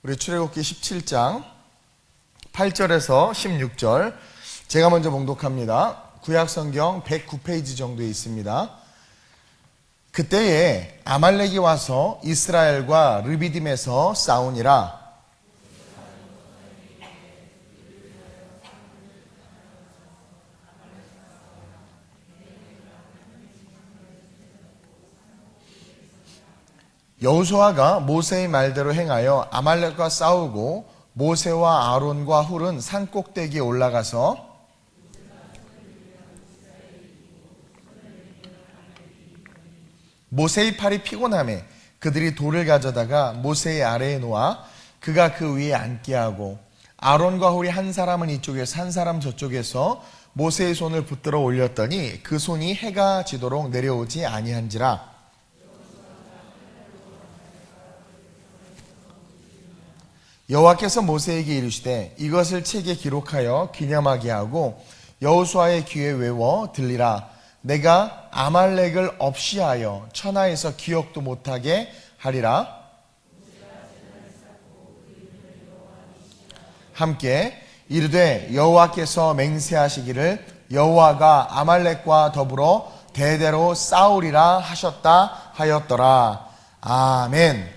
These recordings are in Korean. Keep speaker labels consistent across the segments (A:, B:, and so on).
A: 우리 출애굽기 17장 8절에서 16절 제가 먼저 봉독합니다. 구약성경 109페이지 정도에 있습니다. 그때에 아말렉이 와서 이스라엘과 르비딤에서 싸우니라. 여호수아가 모세의 말대로 행하여 아말렉과 싸우고 모세와 아론과 훌은 산 꼭대기에 올라가서 모세의 팔이 피곤하매 그들이 돌을 가져다가 모세의 아래에 놓아 그가 그 위에 앉게 하고 아론과 훌이 한 사람은 이쪽에서 한 사람 저쪽에서 모세의 손을 붙들어 올렸더니 그 손이 해가 지도록 내려오지 아니한지라. 여호와께서 모세에게 이르시되 이것을 책에 기록하여 기념하게 하고 여호수아의 귀에 외워 들리라. 내가 아말렉을 없이 하여 천하에서 기억도 못하게 하리라. 함께 이르되 여호와께서 맹세하시기를 여호와가 아말렉과 더불어 대대로 싸우리라 하셨다 하였더라. 아멘.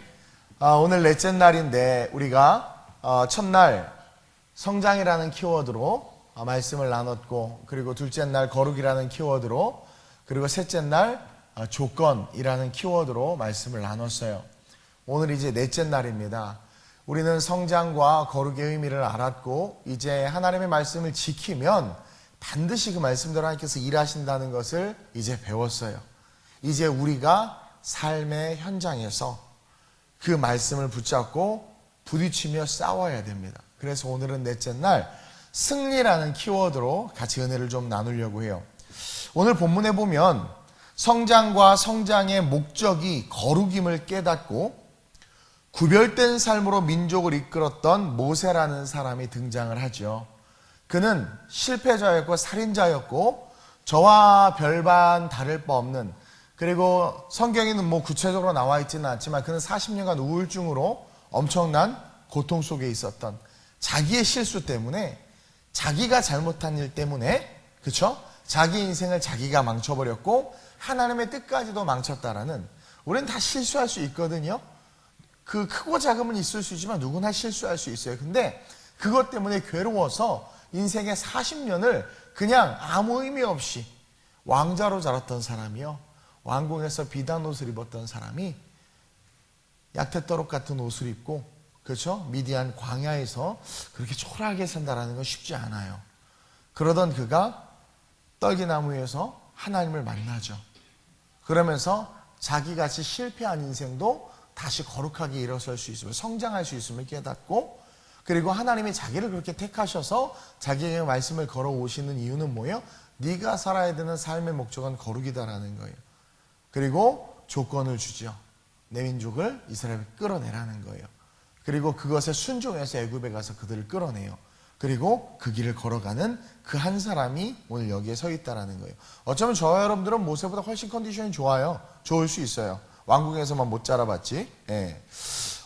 A: 오늘 넷째 날인데 우리가 첫날 성장이라는 키워드로 말씀을 나눴고, 그리고 둘째 날 거룩이라는 키워드로, 그리고 셋째 날 조건이라는 키워드로 말씀을 나눴어요. 오늘 이제 넷째 날입니다. 우리는 성장과 거룩의 의미를 알았고 이제 하나님의 말씀을 지키면 반드시 그 말씀대로 하나님께서 일하신다는 것을 이제 배웠어요. 이제 우리가 삶의 현장에서 그 말씀을 붙잡고 부딪히며 싸워야 됩니다. 그래서 오늘은 넷째 날 승리라는 키워드로 같이 은혜를 좀 나누려고 해요. 오늘 본문에 보면 성장과 성장의 목적이 거룩임을 깨닫고 구별된 삶으로 민족을 이끌었던 모세라는 사람이 등장을 하죠. 그는 실패자였고 살인자였고 저와 별반 다를 바 없는, 그리고 성경에는 구체적으로 나와 있지는 않지만 그는 40년간 우울증으로 엄청난 고통 속에 있었던, 자기의 실수 때문에, 자기가 잘못한 일 때문에, 그렇죠? 자기 인생을 자기가 망쳐버렸고 하나님의 뜻까지도 망쳤다라는, 우리는 다 실수할 수 있거든요. 그 크고 작음은 있을 수 있지만 누구나 실수할 수 있어요. 근데 그것 때문에 괴로워서 인생의 40년을 그냥 아무 의미 없이 왕자로 자랐던 사람이요, 왕궁에서 비단 옷을 입었던 사람이 약태떠록 같은 옷을 입고, 그렇죠? 미디안 광야에서 그렇게 초라하게 산다라는 건 쉽지 않아요. 그러던 그가 떨기나무에서 하나님을 만나죠. 그러면서 자기같이 실패한 인생도 다시 거룩하게 일어설 수 있음을, 성장할 수 있음을 깨닫고, 그리고 하나님이 자기를 그렇게 택하셔서 자기에게 말씀을 걸어오시는 이유는 뭐예요? 네가 살아야 되는 삶의 목적은 거룩이다라는 거예요. 그리고 조건을 주죠. 내 민족을 이스라엘을 끌어내라는 거예요. 그리고 그것에 순종해서 애굽에 가서 그들을 끌어내요. 그리고 그 길을 걸어가는 그 한 사람이 오늘 여기에 서 있다는 거예요. 어쩌면 저와 여러분들은 모세보다 훨씬 컨디션이 좋아요. 좋을 수 있어요. 왕궁에서만 못 자라봤지. 예.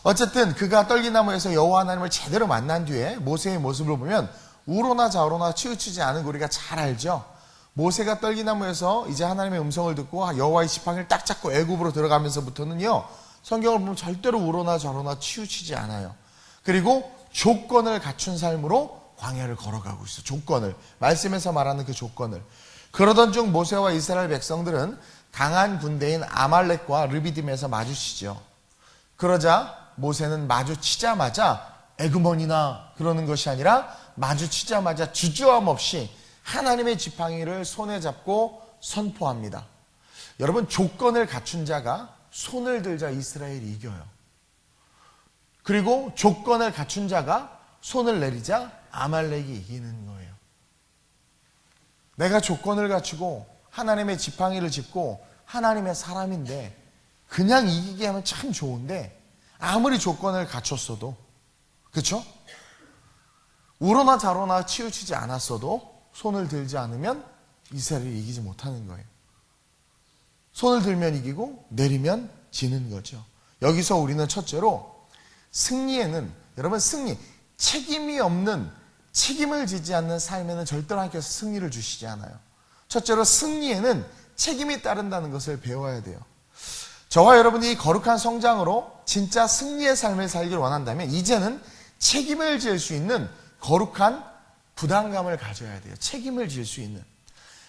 A: 어쨌든 그가 떨기나무에서 여호와 하나님을 제대로 만난 뒤에 모세의 모습을 보면 우로나 좌로나 치우치지 않은 거 우리가 잘 알죠. 모세가 떨기나무에서 이제 하나님의 음성을 듣고 여호와의 지팡이를 딱 잡고 애굽으로 들어가면서부터는요, 성경을 보면 절대로 우로나 좌로나 치우치지 않아요. 그리고 조건을 갖춘 삶으로 광야를 걸어가고 있어요. 조건을, 말씀에서 말하는 그 조건을. 그러던 중 모세와 이스라엘 백성들은 강한 군대인 아말렉과 르비딤에서 마주치죠. 그러자 모세는 마주치자마자 에그머니나 그러는 것이 아니라 마주치자마자 주저함 없이 하나님의 지팡이를 손에 잡고 선포합니다. 여러분, 조건을 갖춘 자가 손을 들자 이스라엘이 이겨요. 그리고 조건을 갖춘 자가 손을 내리자 아말렉이 이기는 거예요. 내가 조건을 갖추고 하나님의 지팡이를 짚고 하나님의 사람인데 그냥 이기게 하면 참 좋은데, 아무리 조건을 갖췄어도, 그렇죠? 우로나 좌로나 치우치지 않았어도 손을 들지 않으면 이스라엘이 이기지 못하는 거예요. 손을 들면 이기고 내리면 지는 거죠. 여기서 우리는 첫째로 승리에는 여러분 승리, 책임이 없는, 책임을 지지 않는 삶에는 절대로 하나님께서 승리를 주시지 않아요. 첫째로 승리에는 책임이 따른다는 것을 배워야 돼요. 저와 여러분이 거룩한 성장으로 진짜 승리의 삶을 살기를 원한다면 이제는 책임을 질 수 있는 거룩한 부담감을 가져야 돼요. 책임을 질 수 있는.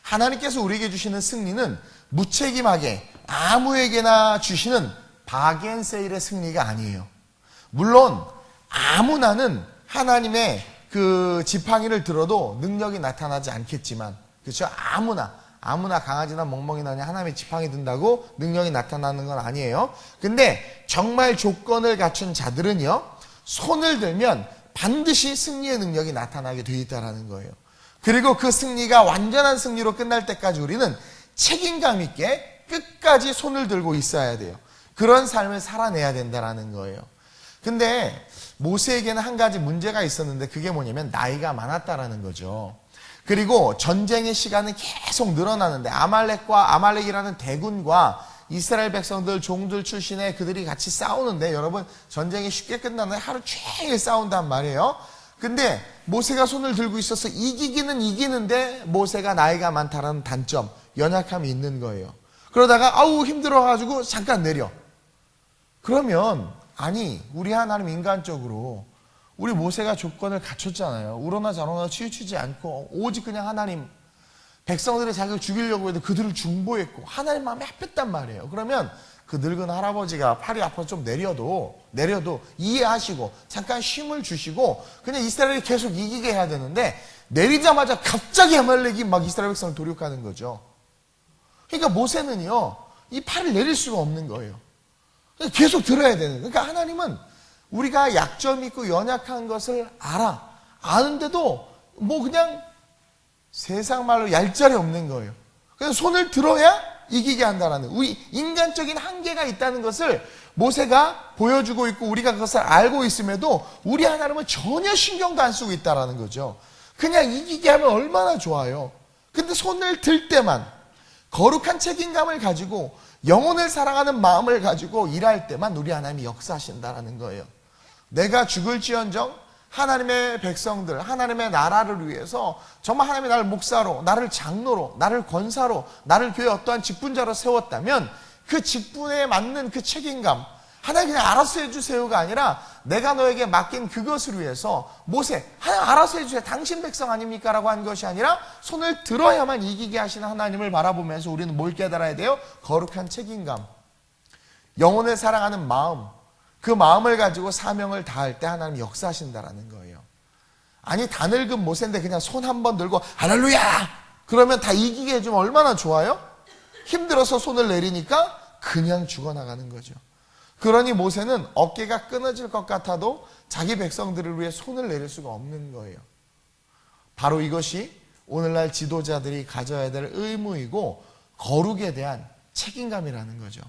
A: 하나님께서 우리에게 주시는 승리는 무책임하게 아무에게나 주시는 바겐세일의 승리가 아니에요. 물론 아무나는 하나님의 그 지팡이를 들어도 능력이 나타나지 않겠지만, 그렇죠? 아무나 강아지나 멍멍이나 하나님의 지팡이 든다고 능력이 나타나는 건 아니에요. 근데 정말 조건을 갖춘 자들은요, 손을 들면 반드시 승리의 능력이 나타나게 되어 있다는 거예요. 그리고 그 승리가 완전한 승리로 끝날 때까지 우리는 책임감 있게 끝까지 손을 들고 있어야 돼요. 그런 삶을 살아내야 된다는 거예요. 근데 모세에게는 한 가지 문제가 있었는데 그게 뭐냐면 나이가 많았다라는 거죠. 그리고 전쟁의 시간은 계속 늘어나는데 아말렉이라는 대군과 이스라엘 백성들 종들 출신의 그들이 같이 싸우는데, 여러분 전쟁이 쉽게 끝나는데 하루 종일 싸운단 말이에요. 근데 모세가 손을 들고 있어서 이기기는 이기는데 모세가 나이가 많다라는 단점, 연약함이 있는 거예요. 그러다가 아우 힘들어가지고 잠깐 내려. 그러면 아니 우리 하나님 인간적으로 우리 모세가 조건을 갖췄잖아요. 우러나 저러나 치우치지 않고 오직 그냥 하나님, 백성들의 자기를 죽이려고 해도 그들을 중보했고 하나님 마음에 합했단 말이에요. 그러면 그 늙은 할아버지가 팔이 아파서 좀 내려도 이해하시고 잠깐 쉼을 주시고 그냥 이스라엘이 계속 이기게 해야 되는데, 내리자마자 갑자기 아말렉이 막 이스라엘 백성을 도륙하는 거죠. 그러니까 모세는요 이 팔을 내릴 수가 없는 거예요. 계속 들어야 되는 거예요. 그러니까 하나님은 우리가 약점이 있고 연약한 것을 아는데도 뭐 그냥 세상 말로 얄짤이 없는 거예요. 그래서 손을 들어야 이기게 한다는, 우리 인간적인 한계가 있다는 것을 모세가 보여주고 있고 우리가 그것을 알고 있음에도 우리 하나님은 전혀 신경도 안 쓰고 있다는 거죠. 그냥 이기게 하면 얼마나 좋아요. 근데 손을 들 때만, 거룩한 책임감을 가지고 영혼을 사랑하는 마음을 가지고 일할 때만 우리 하나님이 역사하신다는 거예요. 내가 죽을지언정 하나님의 백성들, 하나님의 나라를 위해서 정말 하나님이 나를 목사로, 나를 장로로, 나를 권사로, 나를 교회 어떠한 직분자로 세웠다면 그 직분에 맞는 그 책임감, 하나님 그냥 알아서 해주세요가 아니라 내가 너에게 맡긴 그것을 위해서 모세, 하나님 알아서 해주세요. 당신 백성 아닙니까? 라고 한 것이 아니라 손을 들어야만 이기게 하시는 하나님을 바라보면서 우리는 뭘 깨달아야 돼요? 거룩한 책임감, 영혼을 사랑하는 마음, 그 마음을 가지고 사명을 다할 때 하나님이 역사하신다라는 거예요. 아니 다 늙은 모세인데 그냥 손 한 번 들고 할렐루야! 그러면 다 이기게 해주면 얼마나 좋아요? 힘들어서 손을 내리니까 그냥 죽어나가는 거죠. 그러니 모세는 어깨가 끊어질 것 같아도 자기 백성들을 위해 손을 내릴 수가 없는 거예요. 바로 이것이 오늘날 지도자들이 가져야 될 의무이고 거룩에 대한 책임감이라는 거죠.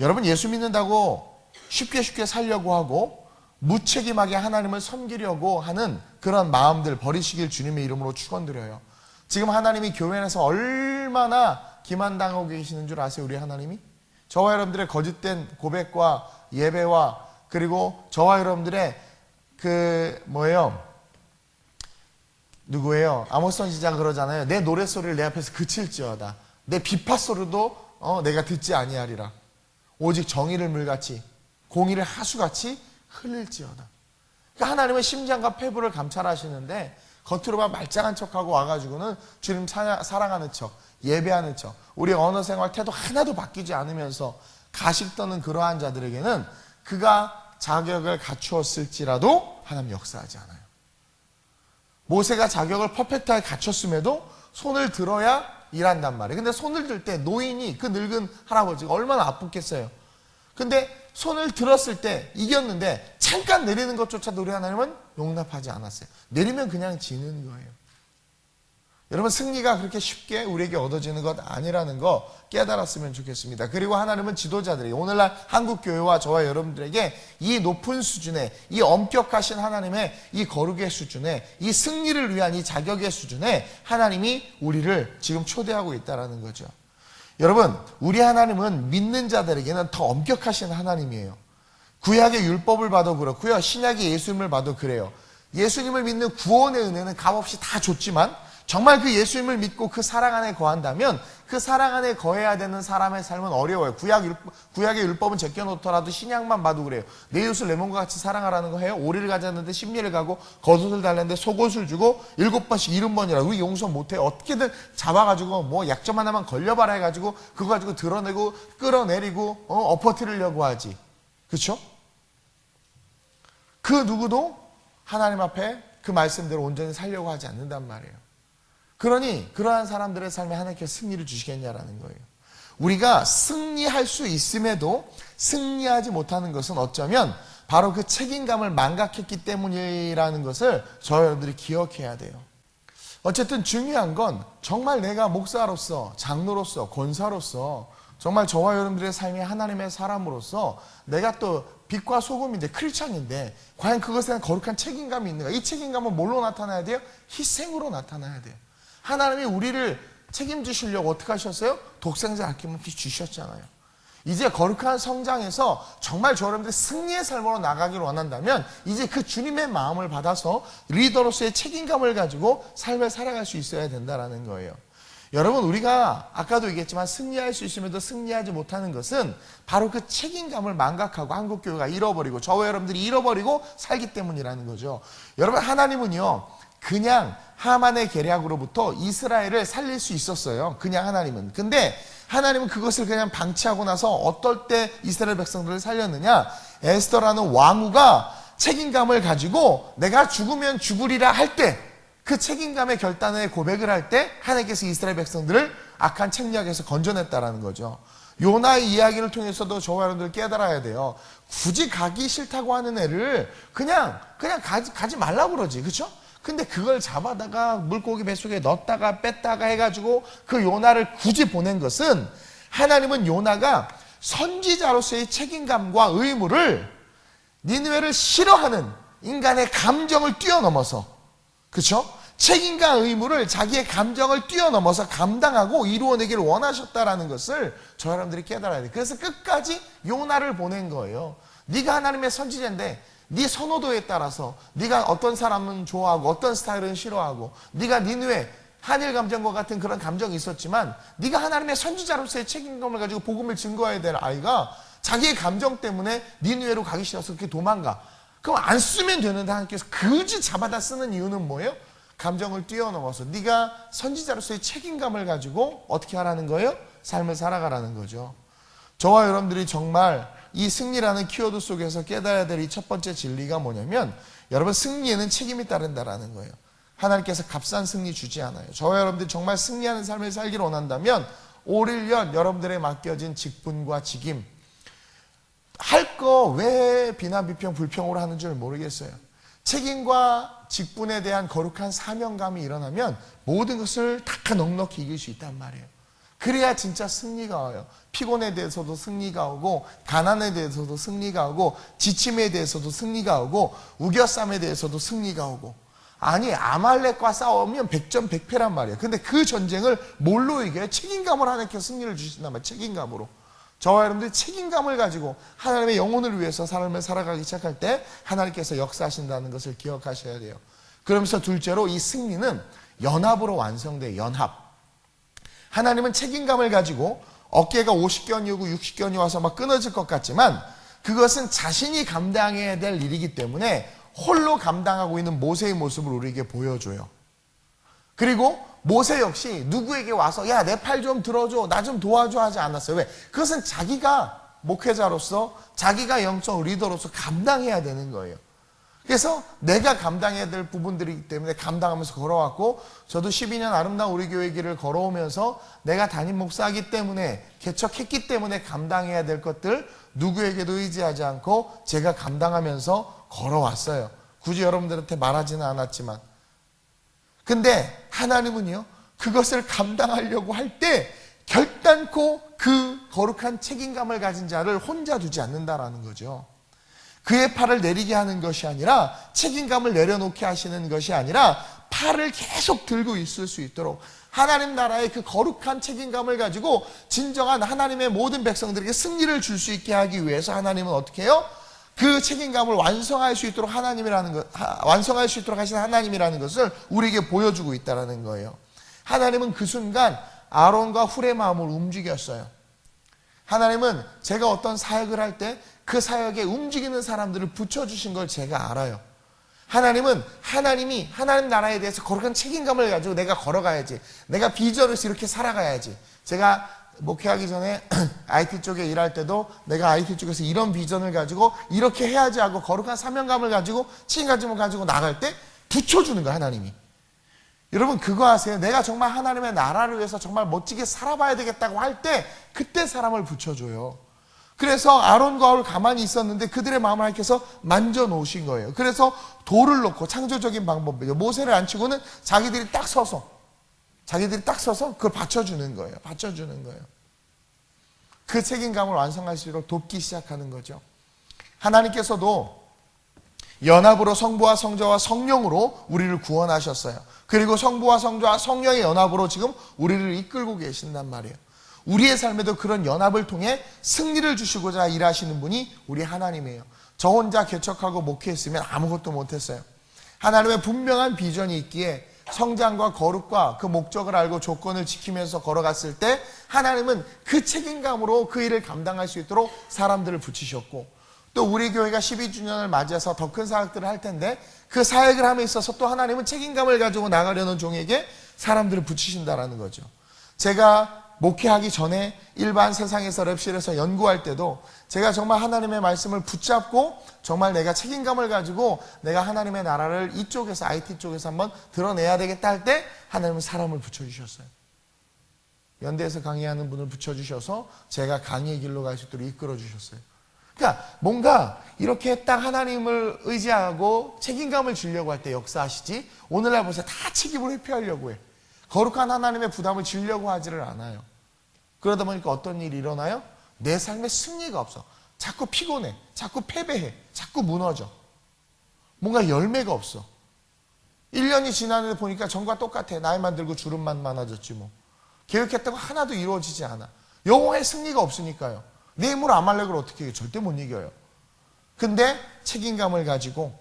A: 여러분 예수 믿는다고 쉽게 살려고 하고 무책임하게 하나님을 섬기려고 하는 그런 마음들 버리시길 주님의 이름으로 축원드려요. 지금 하나님이 교회 안에서 얼마나 기만당하고 계시는 줄 아세요? 우리 하나님이? 저와 여러분들의 거짓된 고백과 예배와 그리고 저와 여러분들의 누구예요? 아모스 선지자가 그러잖아요. 내 노랫소리를 내 앞에서 그칠지어다. 내 비파소리도 내가 듣지 아니하리라. 오직 정의를 물같이 공의를 하수같이 흘릴지어다. 그러니까 하나님은 심장과 폐부를 감찰하시는데 겉으로만 말짱한 척하고 와가지고는 주님 사랑하는 척, 예배하는 척, 우리 언어 생활 태도 하나도 바뀌지 않으면서 가식 떠는 그러한 자들에게는 그가 자격을 갖추었을지라도 하나님 역사하지 않아요. 모세가 자격을 퍼펙트하게 갖췄음에도 손을 들어야 일한단 말이에요. 근데 손을 들 때 노인이, 그 늙은 할아버지가 얼마나 아프겠어요. 근데 손을 들었을 때 이겼는데 잠깐 내리는 것조차도 우리 하나님은 용납하지 않았어요. 내리면 그냥 지는 거예요. 여러분 승리가 그렇게 쉽게 우리에게 얻어지는 것 아니라는 거 깨달았으면 좋겠습니다. 그리고 하나님은 지도자들이 오늘날 한국교회와 저와 여러분들에게 이 높은 수준의, 이 엄격하신 하나님의 이 거룩의 수준에, 이 승리를 위한 이 자격의 수준에 하나님이 우리를 지금 초대하고 있다는 거죠. 여러분 우리 하나님은 믿는 자들에게는 더 엄격하신 하나님이에요. 구약의 율법을 봐도 그렇고요. 신약의 예수님을 봐도 그래요. 예수님을 믿는 구원의 은혜는 값없이 다 줬지만 정말 그 예수님을 믿고 그 사랑 안에 거한다면 그 사랑 안에 거해야 되는 사람의 삶은 어려워요. 구약의 율법은 제껴놓더라도 신약만 봐도 그래요. 내 이웃을 내 몸과 같이 사랑하라는 거 해요. 오리를 가졌는데 십리를 가고 겉옷을 달랬는데 속옷을 주고 7번씩 70번이라 우리 용서 못해요. 어떻게든 잡아가지고 뭐 약점 하나만 걸려봐라 해가지고 그거 가지고 드러내고 끌어내리고 엎어뜨리려고 하지. 그렇죠? 그 누구도 하나님 앞에 그 말씀대로 온전히 살려고 하지 않는단 말이에요. 그러니 그러한 사람들의 삶에 하나님께서 승리를 주시겠냐라는 거예요. 우리가 승리할 수 있음에도 승리하지 못하는 것은 어쩌면 바로 그 책임감을 망각했기 때문이라는 것을 저와 여러분들이 기억해야 돼요. 어쨌든 중요한 건 정말 내가 목사로서, 장로로서, 권사로서 정말 저와 여러분들의 삶이 하나님의 사람으로서 내가 또 빛과 소금인데 크리스찬인데 과연 그것에 대한 거룩한 책임감이 있는가? 이 책임감은 뭘로 나타나야 돼요? 희생으로 나타나야 돼요. 하나님이 우리를 책임지시려고 어떻게 하셨어요? 독생자 아낌없이 주셨잖아요. 이제 거룩한 성장에서 정말 저 여러분들이 승리의 삶으로 나가기를 원한다면 이제 그 주님의 마음을 받아서 리더로서의 책임감을 가지고 삶을 살아갈 수 있어야 된다는 거예요. 여러분, 우리가 아까도 얘기했지만 승리할 수 있음에도 승리하지 못하는 것은 바로 그 책임감을 망각하고 한국교회가 잃어버리고 저와 여러분들이 잃어버리고 살기 때문이라는 거죠. 여러분, 하나님은요 그냥 하만의 계략으로부터 이스라엘을 살릴 수 있었어요. 그냥 하나님은. 근데 하나님은 그것을 그냥 방치하고 나서 어떨 때 이스라엘 백성들을 살렸느냐? 에스더라는 왕후가 책임감을 가지고 내가 죽으면 죽으리라 할 때 그 책임감의 결단의 고백을 할 때 하나님께서 이스라엘 백성들을 악한 책략에서 건져냈다라는 거죠. 요나의 이야기를 통해서도 저와 여러분들 깨달아야 돼요. 굳이 가기 싫다고 하는 애를 그냥 가지 말라고 그러지. 그렇죠? 근데 그걸 잡아다가 물고기 뱃속에 넣었다가 뺐다가 해가지고 그 요나를 굳이 보낸 것은 하나님은 요나가 선지자로서의 책임감과 의무를 니느웨를 싫어하는 인간의 감정을 뛰어넘어서, 그렇죠? 책임과 의무를 자기의 감정을 뛰어넘어서 감당하고 이루어내기를 원하셨다라는 것을 저 여러분들이 깨달아야 돼요. 그래서 끝까지 요나를 보낸 거예요. 네가 하나님의 선지자인데 네 선호도에 따라서 네가 어떤 사람은 좋아하고 어떤 스타일은 싫어하고 네가 니느웨 한일 감정과 같은 그런 감정이 있었지만 네가 하나님의 선지자로서의 책임감을 가지고 복음을 증거해야 될 아이가 자기의 감정 때문에 니느웨로 가기 싫어서 그렇게 도망가. 그럼 안 쓰면 되는데 하나님께서 굳이 잡아다 쓰는 이유는 뭐예요? 감정을 뛰어넘어서 네가 선지자로서의 책임감을 가지고 어떻게 하라는 거예요? 삶을 살아가라는 거죠. 저와 여러분들이 정말 이 승리라는 키워드 속에서 깨달아야 될 이 첫 번째 진리가 뭐냐면 여러분, 승리에는 책임이 따른다라는 거예요. 하나님께서 값싼 승리 주지 않아요. 저와 여러분들이 정말 승리하는 삶을 살기를 원한다면 올 1년 여러분들에 맡겨진 직분과 직임 할 거 왜 비난, 비평, 불평으로 하는 줄 모르겠어요. 책임과 직분에 대한 거룩한 사명감이 일어나면 모든 것을 다 넉넉히 이길 수 있단 말이에요. 그래야 진짜 승리가 와요. 피곤에 대해서도 승리가 오고 가난에 대해서도 승리가 오고 지침에 대해서도 승리가 오고 우겨쌈에 대해서도 승리가 오고. 아니, 아말렉과 싸우면 100전 100패란 말이에요. 근데 그 전쟁을 뭘로 이겨요? 책임감을 하나님께서 승리를 주신단 말이에요. 책임감으로. 저와 여러분들이 책임감을 가지고 하나님의 영혼을 위해서 삶을 살아가기 시작할 때 하나님께서 역사하신다는 것을 기억하셔야 돼요. 그러면서 둘째로 이 승리는 연합으로 완성돼요. 연합. 하나님은 책임감을 가지고 어깨가 50견이고 60견이 와서 막 끊어질 것 같지만 그것은 자신이 감당해야 될 일이기 때문에 홀로 감당하고 있는 모세의 모습을 우리에게 보여줘요. 그리고 모세 역시 누구에게 와서 야, 내 팔 좀 들어줘, 나 좀 도와줘 하지 않았어요. 왜? 그것은 자기가 목회자로서 자기가 영적 리더로서 감당해야 되는 거예요. 그래서 내가 감당해야 될 부분들이기 때문에 감당하면서 걸어왔고, 저도 12년 아름다운 우리 교회 길을 걸어오면서 내가 담임 목사이기 때문에, 개척했기 때문에 감당해야 될 것들 누구에게도 의지하지 않고 제가 감당하면서 걸어왔어요. 굳이 여러분들한테 말하지는 않았지만. 근데 하나님은요, 그것을 감당하려고 할 때 결단코 그 거룩한 책임감을 가진 자를 혼자 두지 않는다라는 거죠. 그의 팔을 내리게 하는 것이 아니라, 책임감을 내려놓게 하시는 것이 아니라 팔을 계속 들고 있을 수 있도록 하나님 나라의 그 거룩한 책임감을 가지고 진정한 하나님의 모든 백성들에게 승리를 줄 수 있게 하기 위해서 하나님은 어떻게 해요? 그 책임감을 완성할 수 있도록 완성할 수 있도록 하신 하나님이라는 것을 우리에게 보여주고 있다는 거예요. 하나님은 그 순간 아론과 훌의 마음을 움직였어요. 하나님은 제가 어떤 사역을 할 때 그 사역에 움직이는 사람들을 붙여주신 걸 제가 알아요. 하나님은 하나님 나라에 대해서 거룩한 책임감을 가지고 내가 걸어가야지. 내가 비전에서 이렇게 살아가야지. 제가 목회하기 전에 IT 쪽에 일할 때도 내가 IT 쪽에서 이런 비전을 가지고 이렇게 해야지 하고 거룩한 사명감을 가지고 책임감을 가지고 나갈 때 붙여주는 거예요, 하나님이. 여러분 그거 아세요? 내가 정말 하나님의 나라를 위해서 정말 멋지게 살아봐야 되겠다고 할 때 그때 사람을 붙여줘요. 그래서 아론과 훌 가만히 있었는데 그들의 마음을 하나님께서 만져 놓으신 거예요. 그래서 돌을 놓고 창조적인 방법이죠. 모세를 안 치고는 자기들이 딱 서서 그걸 받쳐주는 거예요. 그 책임감을 완성할 수 있도록 돕기 시작하는 거죠. 하나님께서도 연합으로 성부와 성자와 성령으로 우리를 구원하셨어요. 그리고 성부와 성자와 성령의 연합으로 지금 우리를 이끌고 계신단 말이에요. 우리의 삶에도 그런 연합을 통해 승리를 주시고자 일하시는 분이 우리 하나님이에요. 저 혼자 개척하고 목회했으면 아무것도 못했어요. 하나님의 분명한 비전이 있기에 성장과 거룩과 그 목적을 알고 조건을 지키면서 걸어갔을 때 하나님은 그 책임감으로 그 일을 감당할 수 있도록 사람들을 붙이셨고, 또 우리 교회가 12주년을 맞이해서 더 큰 사역들을 할 텐데 그 사역을 함에 있어서 또 하나님은 책임감을 가지고 나가려는 종에게 사람들을 붙이신다라는 거죠. 제가 목회하기 전에 일반 세상에서 랩실에서 연구할 때도 제가 정말 하나님의 말씀을 붙잡고 정말 내가 책임감을 가지고 내가 하나님의 나라를 이쪽에서 IT 쪽에서 한번 드러내야 되겠다 할 때 하나님은 사람을 붙여주셨어요. 연대에서 강의하는 분을 붙여주셔서 제가 강의의 길로 갈 수 있도록 이끌어주셨어요. 그러니까 뭔가 이렇게 딱 하나님을 의지하고 책임감을 주려고 할 때 역사하시지, 오늘날 보세요. 다 책임을 회피하려고 해. 거룩한 하나님의 부담을 지려고 하지를 않아요. 그러다 보니까 어떤 일이 일어나요? 내 삶에 승리가 없어. 자꾸 피곤해. 자꾸 패배해. 자꾸 무너져. 뭔가 열매가 없어. 1년이 지났는데 보니까 전과 똑같아. 나이만 들고 주름만 많아졌지 뭐. 계획했던 거 하나도 이루어지지 않아. 영혼의 승리가 없으니까요. 내 힘으로 아말렉을 어떻게 이겨요? 절대 못 이겨요. 근데 책임감을 가지고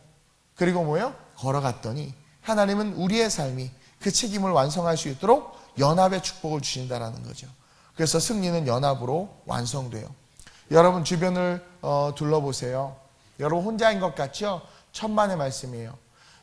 A: 그리고 뭐예요? 걸어갔더니 하나님은 우리의 삶이 그 책임을 완성할 수 있도록 연합의 축복을 주신다라는 거죠. 그래서 승리는 연합으로 완성돼요. 여러분 주변을 둘러보세요. 여러분 혼자인 것 같죠? 천만의 말씀이에요.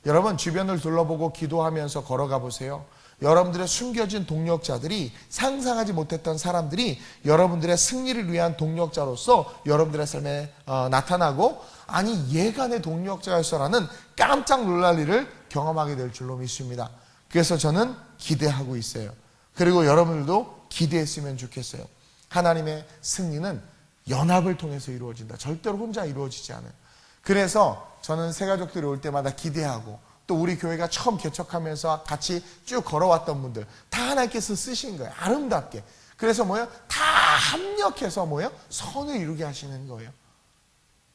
A: 여러분 주변을 둘러보고 기도하면서 걸어가 보세요. 여러분들의 숨겨진 동력자들이, 상상하지 못했던 사람들이 여러분들의 승리를 위한 동력자로서 여러분들의 삶에 나타나고, 아니 얘가 내 동력자였어라는 깜짝 놀랄 일을 경험하게 될 줄로 믿습니다. 그래서 저는 기대하고 있어요. 그리고 여러분들도 기대했으면 좋겠어요. 하나님의 승리는 연합을 통해서 이루어진다. 절대로 혼자 이루어지지 않아요. 그래서 저는 새가족들이 올 때마다 기대하고, 또 우리 교회가 처음 개척하면서 같이 쭉 걸어왔던 분들 다 하나님께서 쓰신 거예요. 아름답게. 그래서 뭐예요? 다 합력해서 뭐예요? 선을 이루게 하시는 거예요.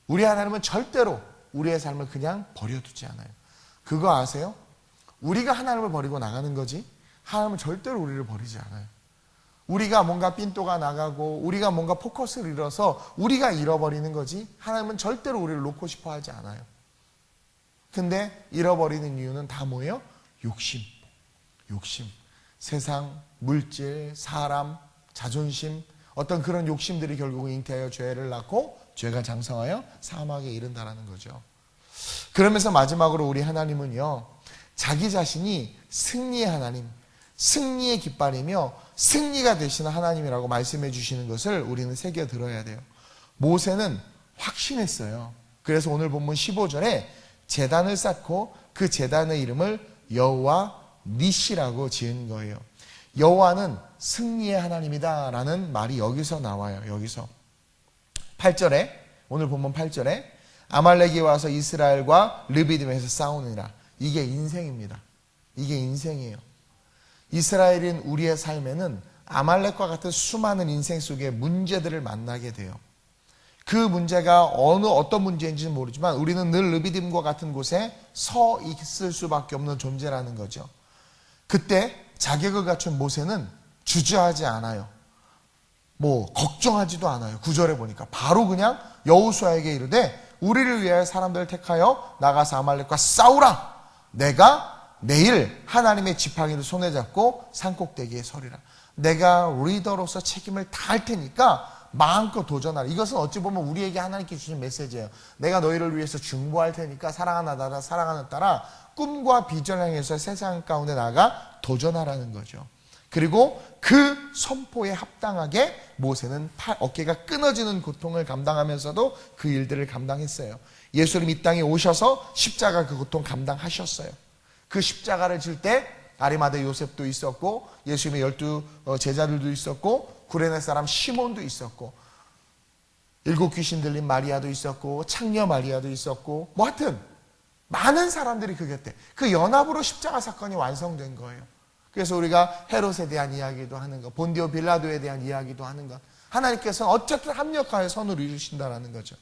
A: 우리 하나님은 절대로 우리의 삶을 그냥 버려두지 않아요. 그거 아세요? 우리가 하나님을 버리고 나가는 거지 하나님은 절대로 우리를 버리지 않아요. 우리가 뭔가 삔또가 나가고 우리가 뭔가 포커스를 잃어서 우리가 잃어버리는 거지 하나님은 절대로 우리를 놓고 싶어 하지 않아요. 근데 잃어버리는 이유는 다 뭐예요? 욕심. 세상, 물질, 사람, 자존심, 어떤 그런 욕심들이 결국은 잉태하여 죄를 낳고 죄가 장성하여 사망에 이른다라는 거죠. 그러면서 마지막으로 우리 하나님은요, 자기 자신이 승리의 하나님, 승리의 깃발이며 승리가 되시는 하나님이라고 말씀해 주시는 것을 우리는 새겨 들어야 돼요. 모세는 확신했어요. 그래서 오늘 본문 15절에 제단을 쌓고 그 제단의 이름을 여호와 니시라고 지은 거예요. 여호와는 승리의 하나님이다 라는 말이 여기서 나와요. 여기서 8절에, 오늘 본문 8절에 아말렉이 와서 이스라엘과 르비딤에서 싸우느니라. 이게 인생입니다. 이게 인생이에요. 이스라엘인 우리의 삶에는 아말렉과 같은 수많은 인생 속에 문제들을 만나게 돼요. 그 문제가 어떤 문제인지는 모르지만 우리는 늘 르비딤과 같은 곳에 서 있을 수밖에 없는 존재라는 거죠. 그때 자격을 갖춘 모세는 주저하지 않아요. 걱정하지도 않아요. 9절에 보니까 바로 그냥 여호수아에게 이르되 우리를 위하여 사람들을 택하여 나가서 아말렉과 싸우라. 내가 내일 하나님의 지팡이를 손에 잡고 산꼭대기에 서리라. 내가 리더로서 책임을 다할 테니까 마음껏 도전하라. 이것은 어찌 보면 우리에게 하나님께 주신 메시지예요. 내가 너희를 위해서 중보할 테니까 사랑하는 나라, 사랑하는 딸아, 꿈과 비전을 향해서 세상 가운데 나가 도전하라는 거죠. 그리고 그 선포에 합당하게 모세는 어깨가 끊어지는 고통을 감당하면서도 그 일들을 감당했어요. 예수님 이 땅에 오셔서 십자가 그 고통 감당하셨어요. 그 십자가를 질 때 아리마대 요셉도 있었고 예수님의 12 제자들도 있었고 구레네 사람 시몬도 있었고 7 귀신 들린 마리아도 있었고 창녀 마리아도 있었고 뭐 하여튼 많은 사람들이 그 곁에 그 연합으로 십자가 사건이 완성된 거예요. 그래서 우리가 헤롯에 대한 이야기도 하는 것, 본디오 빌라도에 대한 이야기도 하는 것, 하나님께서는 어쨌든 합력하여 선을 이루신다라는 거죠.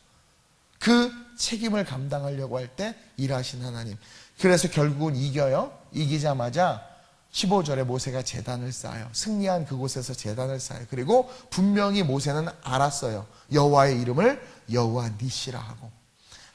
A: 그 책임을 감당하려고 할 때 일하신 하나님. 그래서 결국은 이겨요. 이기자마자 15절에 모세가 제단을 쌓아요. 승리한 그곳에서 제단을 쌓아요. 그리고 분명히 모세는 알았어요. 여호와의 이름을 여호와 니시라 하고.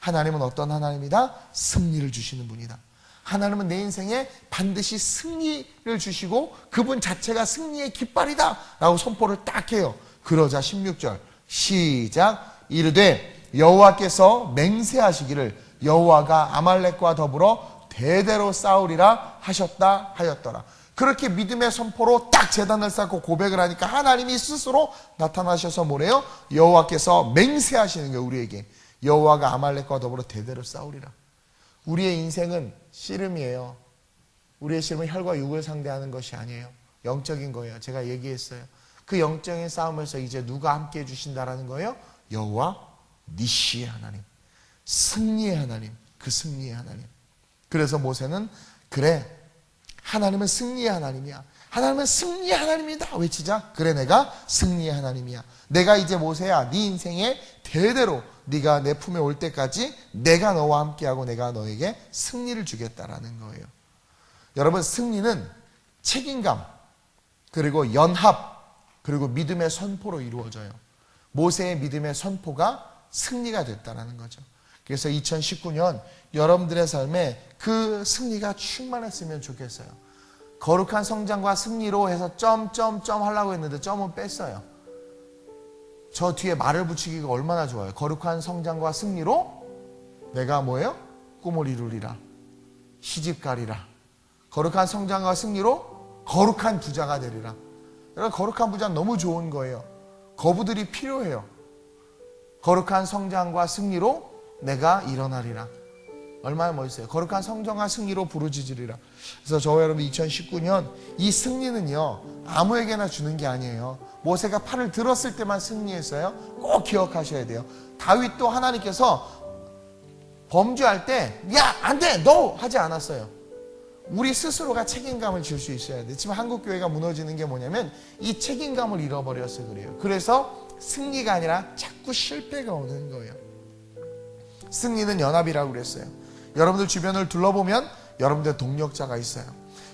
A: 하나님은 어떤 하나님이다? 승리를 주시는 분이다. 하나님은 내 인생에 반드시 승리를 주시고 그분 자체가 승리의 깃발이다 라고 선포를 딱 해요. 그러자 16절 시작. 이르되 여호와께서 맹세하시기를 여호와가 아말렉과 더불어 대대로 싸우리라 하셨다 하였더라. 그렇게 믿음의 선포로 딱 제단을 쌓고 고백을 하니까 하나님이 스스로 나타나셔서 뭐래요? 여호와께서 맹세하시는 거예요. 우리에게 여호와가 아말렉과 더불어 대대로 싸우리라. 우리의 인생은 씨름이에요. 우리의 씨름은 혈과 육을 상대하는 것이 아니에요. 영적인 거예요. 제가 얘기했어요. 그 영적인 싸움에서 이제 누가 함께 해주신다라는 거예요? 여호와 니시의 하나님, 승리의 하나님, 그 승리의 하나님. 그래서 모세는 그래, 하나님은 승리의 하나님이야. 하나님은 승리의 하나님이다 외치자. 그래, 내가 승리의 하나님이야. 내가 이제 모세야, 네 인생에 대대로 네가 내 품에 올 때까지 내가 너와 함께하고 내가 너에게 승리를 주겠다라는 거예요. 여러분, 승리는 책임감, 그리고 연합, 그리고 믿음의 선포로 이루어져요. 모세의 믿음의 선포가 승리가 됐다는 거죠. 그래서 2019년 여러분들의 삶에 그 승리가 충만했으면 좋겠어요. 거룩한 성장과 승리로 해서 점점점 하려고 했는데 점은 뺐어요. 저 뒤에 말을 붙이기가 얼마나 좋아요. 거룩한 성장과 승리로 내가 뭐예요? 꿈을 이루리라. 시집가리라. 거룩한 성장과 승리로 거룩한 부자가 되리라. 여러분, 거룩한 부자는 너무 좋은 거예요. 거부들이 필요해요. 거룩한 성장과 승리로 내가 일어나리라. 얼마나 멋있어요. 거룩한 성장과 승리로 부르짖으리라. 그래서 저와 여러분 2019년 이 승리는요 아무에게나 주는 게 아니에요. 모세가 팔을 들었을 때만 승리했어요. 꼭 기억하셔야 돼요. 다윗도 하나님께서 범죄할 때 야, 안 돼! 너! 하지 않았어요. 우리 스스로가 책임감을 질 수 있어야 돼. 지금 한국교회가 무너지는 게 뭐냐면 이 책임감을 잃어버려서 그래요. 그래서 승리가 아니라 자꾸 실패가 오는 거예요. 승리는 연합이라고 그랬어요. 여러분들 주변을 둘러보면 여러분들 동력자가 있어요.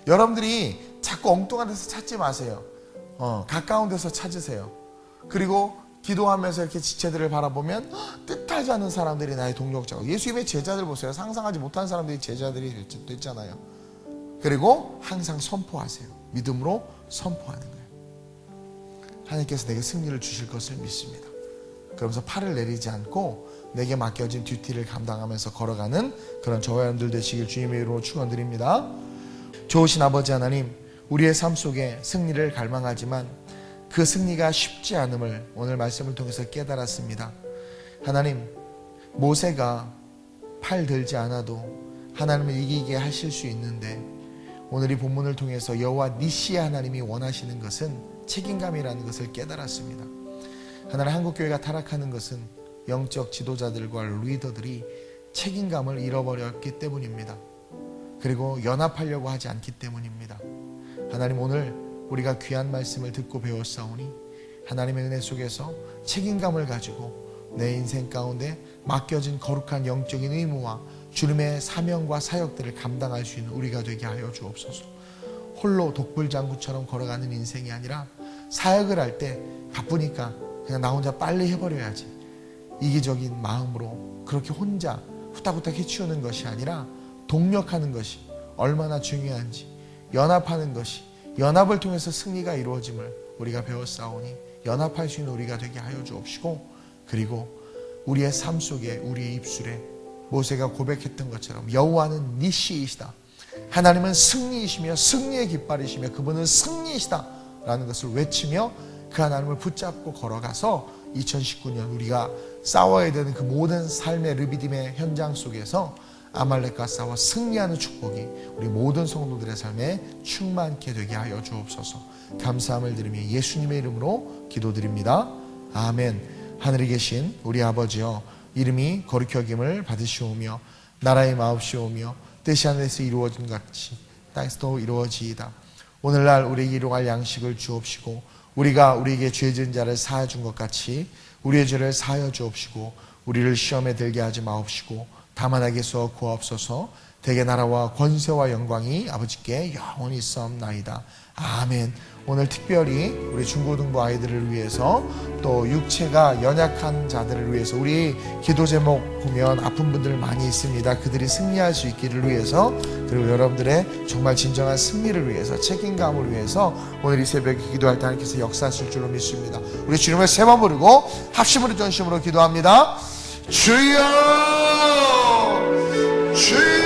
A: 여러분들이 자꾸 엉뚱한 데서 찾지 마세요. 가까운 데서 찾으세요. 그리고 기도하면서 이렇게 지체들을 바라보면 뜻하지 않은 사람들이 나의 동력자고. 예수님의 제자들 보세요. 상상하지 못한 사람들이 제자들이 됐잖아요. 그리고 항상 선포하세요. 믿음으로 선포하는 거예요. 하나님께서 내게 승리를 주실 것을 믿습니다. 그러면서 팔을 내리지 않고 내게 맡겨진 듀티를 감당하면서 걸어가는 그런 저와 여러분들 되시길 주님의 이름으로 축원드립니다. 좋으신 아버지 하나님, 우리의 삶 속에 승리를 갈망하지만 그 승리가 쉽지 않음을 오늘 말씀을 통해서 깨달았습니다. 하나님, 모세가 팔 들지 않아도 하나님을 이기게 하실 수 있는데 오늘 이 본문을 통해서 여호와 니시의 하나님이 원하시는 것은 책임감이라는 것을 깨달았습니다. 하나님, 한국교회가 타락하는 것은 영적 지도자들과 리더들이 책임감을 잃어버렸기 때문입니다. 그리고 연합하려고 하지 않기 때문입니다. 하나님, 오늘 우리가 귀한 말씀을 듣고 배웠사오니 하나님의 은혜 속에서 책임감을 가지고 내 인생 가운데 맡겨진 거룩한 영적인 의무와 주님의 사명과 사역들을 감당할 수 있는 우리가 되게 하여 주옵소서. 홀로 독불장구처럼 걸어가는 인생이 아니라 사역을 할 때 바쁘니까 그냥 나 혼자 빨리 해버려야지. 이기적인 마음으로 그렇게 혼자 후딱후딱 해치우는 것이 아니라 동력하는 것이 얼마나 중요한지, 연합하는 것이, 연합을 통해서 승리가 이루어짐을 우리가 배웠사오니 연합할 수 있는 우리가 되게 하여 주옵시고, 그리고 우리의 삶 속에, 우리의 입술에 모세가 고백했던 것처럼 여호와는 니시이시다, 하나님은 승리이시며 승리의 깃발이시며 그분은 승리이시다 라는 것을 외치며 그 하나님을 붙잡고 걸어가서 2019년 우리가 싸워야 되는 그 모든 삶의 르비딤의 현장 속에서 아말렉과 싸워 승리하는 축복이 우리 모든 성도들의 삶에 충만케 되게 하여 주옵소서. 감사함을 드리며 예수님의 이름으로 기도드립니다. 아멘. 하늘에 계신 우리 아버지여, 이름이 거룩히 여김을 받으시오며 나라의 마옵시오며 뜻이 하늘에서 이루어진 것 같이 땅에서도 이루어지이다. 오늘날 우리에게 일용할 양식을 주옵시고 우리가 우리에게 죄 지은 자를 사하여 준 것 같이 우리의 죄를 사하여 주옵시고 우리를 시험에 들게 하지 마옵시고 다만 악에서 구하옵소서. 대개 나라와 권세와 영광이 아버지께 영원히 있사옵나이다. 아멘. 오늘 특별히 우리 중고등부 아이들을 위해서 또 육체가 연약한 자들을 위해서 우리 기도 제목 보면 아픈 분들 많이 있습니다. 그들이 승리할 수 있기를 위해서, 그리고 여러분들의 정말 진정한 승리를 위해서, 책임감을 위해서 오늘 이 새벽에 기도할 때 하나님께서 역사하실 줄로 믿습니다. 우리 주님을 세 번 부르고 합심으로 전심으로 기도합니다. 주여, 주여.